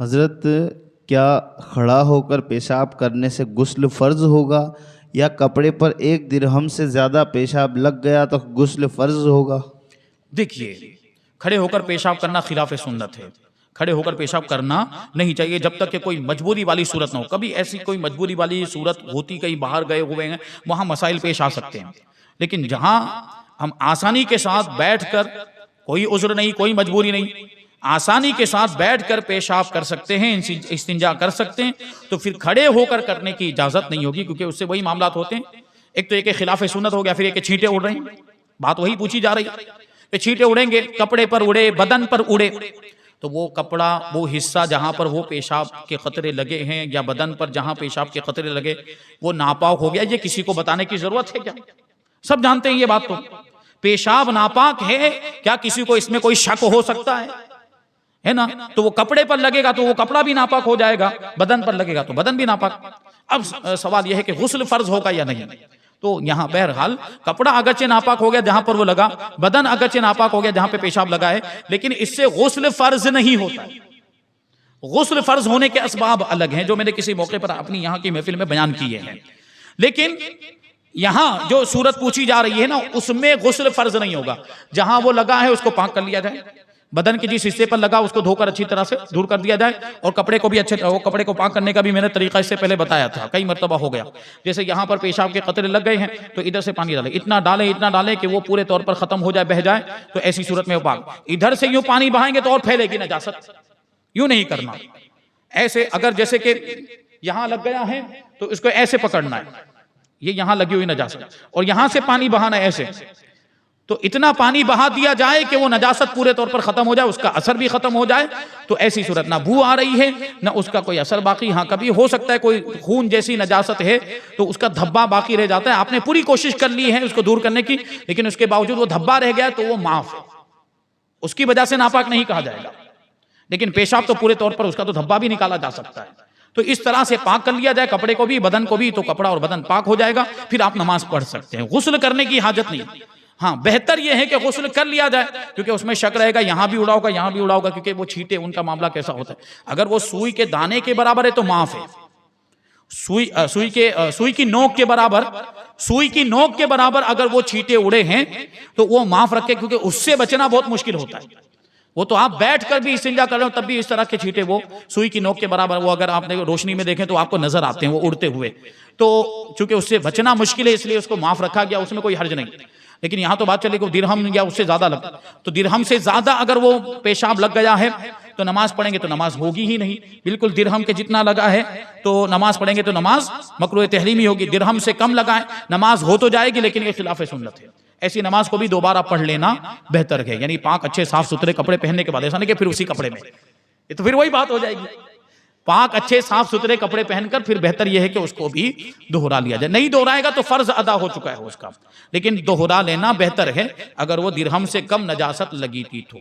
حضرت کیا کھڑا ہو کر پیشاب کرنے سے غسل فرض ہوگا یا کپڑے پر 1 درہم سے زیادہ پیشاب لگ گیا تو غسل فرض ہوگا؟ دیکھیے، کھڑے ہو کر پیشاب کرنا خلاف سنت ہے. کھڑے ہو کر پیشاب کرنا نہیں چاہیے جب تک کہ کوئی مجبوری والی صورت نہ ہو. کبھی ایسی کوئی مجبوری والی صورت ہوتی، کہیں باہر گئے ہوئے ہیں، وہاں مسائل پیش آ سکتے ہیں. لیکن جہاں ہم آسانی کے ساتھ بیٹھ کر، کوئی عذر نہیں، کوئی مجبوری نہیں، آسانی کے ساتھ بیٹھ کر پیشاب کر سکتے ہیں، استنجا کر سکتے ہیں، تو پھر کھڑے ہو کر کرنے کی اجازت نہیں ہوگی، کیونکہ اس سے وہی معاملات ہوتے ہیں. ایک تو یہ کہ خلاف سنت ہو گیا، پھر یہ کہ چھینٹے اڑ رہے ہیں. بات وہی پوچھی جا رہی ہے کہ چھینٹے اڑیں گے، کپڑے پر اڑے، بدن پر اڑے، تو وہ کپڑا، وہ حصہ جہاں پر وہ پیشاب کے قطرے لگے ہیں یا بدن پر جہاں پیشاب کے قطرے لگے وہ ناپاک ہو گیا. یہ کسی کو بتانے کی ضرورت ہے کیا؟ سب جانتے ہیں یہ بات. تو پیشاب ناپاک ہے، کیا کسی کو اس میں کوئی شک ہو سکتا ہے نا؟ تو وہ کپڑے پر لگے گا تو وہ کپڑا بھی ناپاک ہو جائے گا، بدن پر لگے گا تو بدن بھی ناپاک. اب سوال یہ ہے کہ غسل فرض ہوگا یا نہیں. تو یہاں بہرحال کپڑا اگرچہ ناپاک ہو گیا جہاں پر وہ لگا، بدن اگرچہ ناپاک ہو گیا جہاں پہ پیشاب لگا ہے، لیکن اس سے غسل فرض نہیں ہوتا. غسل فرض ہونے کے اسباب الگ ہیں جو میں نے کسی موقع پر اپنی یہاں کی محفل میں بیان کیے ہیں. لیکن یہاں جو صورت پوچھی جا رہی ہے نا، اس میں غسل فرض نہیں ہوگا. جہاں وہ لگا ہے اس کو پاک کر لیا جائے، بدن کے جس حصے پر لگا اس کو دھو کر اچھی طرح سے دور کر دیا جائے، اور کپڑے کو بھی کپڑے کو پاک کرنے کا بھی میں نے طریقہ اس سے پہلے بتایا تھا، کئی مرتبہ ہو گیا. جیسے یہاں پر پیشاب کے قطرے لگ گئے ہیں تو ادھر سے پانی ڈالیں، اتنا ڈالیں کہ وہ پورے طور پر ختم ہو جائے، بہہ جائے، تو ایسی صورت میں وہ پاک. ادھر سے یوں پانی بہائیں گے تو اور پھیلے گی نجاست، یوں نہیں کرنا. ایسے اگر جیسے کہ یہاں لگ گیا ہے تو اس کو ایسے پکڑنا ہے، یہ یہاں لگی ہوئی نجاست، اور یہاں سے پانی بہانا ہے ایسے، تو اتنا پانی بہا دیا جائے کہ وہ نجاست پورے طور پر ختم ہو جائے، اس کا اثر بھی ختم ہو جائے. تو ایسی صورت نہ بو آ رہی ہے نہ اس کا کوئی اثر باقی. ہاں کبھی ہو سکتا ہے کوئی خون جیسی نجاست ہے تو اس کا دھبا باقی رہ جاتا ہے، آپ نے پوری کوشش کر لی ہے اس کو دور کرنے کی، لیکن اس کے باوجود وہ دھبا رہ گیا تو وہ معاف ہے، اس کی وجہ سے ناپاک نہیں کہا جائے گا. لیکن پیشاب تو پورے طور پر اس کا تو دھبا بھی نکالا جا سکتا ہے. تو اس طرح سے پاک کر لیا جائے کپڑے کو بھی، بدن کو بھی، تو کپڑا اور بدن پاک ہو جائے گا، پھر آپ نماز پڑھ سکتے ہیں. غسل کرنے کی حاجت نہیں. ہاں بہتر یہ ہے کہ غسل کر لیا جائے، کیونکہ اس میں شک رہے گا یہاں بھی اڑا ہوگا یہاں بھی اڑا ہوگا، کیونکہ وہ چھینٹے ان کا معاملہ کیسا ہوتا ہے. اگر وہ سوئی کے دانے کے برابر ہے تو معاف ہے، سوئی کی نوک کے برابر اگر وہ چھینٹے اڑے ہیں تو وہ معاف رکھے، کیونکہ اس سے بچنا بہت مشکل ہوتا ہے. وہ تو آپ بیٹھ کر بھی استنجا کر رہے ہو تب بھی اس طرح کے چھینٹے وہ سوئی کی نوک کے برابر، وہ اگر آپ نے روشنی میں دیکھیں تو آپ کو نظر آتے ہیں وہ اڑتے ہوئے. تو چونکہ اس سے بچنا مشکل ہے اس لیے اس کو معاف رکھا گیا، اس میں کوئی حرج نہیں. لیکن یہاں تو بات چلے کہ درہم یا اس سے زیادہ لگتا، تو درہم سے زیادہ اگر وہ پیشاب لگ گیا ہے تو نماز پڑھیں گے تو نماز ہوگی ہی نہیں. بالکل درہم کے جتنا لگا ہے تو نماز پڑھیں گے تو نماز مکروہ تحریمی ہوگی. درہم سے کم لگائیں نماز ہو تو جائے گی، لیکن یہ خلاف سنت ہے. ایسی نماز کو بھی دوبارہ پڑھ لینا بہتر ہے، یعنی پاک اچھے صاف ستھرے کپڑے پہننے کے بعد، ایسا نہیں کہ پھر اسی کپڑے میں، یہ تو پھر وہی بات ہو جائے گی. پاک اچھے صاف ستھرے کپڑے پہن کر پھر بہتر یہ ہے کہ اس کو بھی دوہرا لیا جائے. نہیں دوہرائے گا تو فرض ادا ہو چکا ہے اس کا، لیکن دوہرا لینا بہتر ہے اگر وہ درہم سے کم نجاست لگی تھی تو.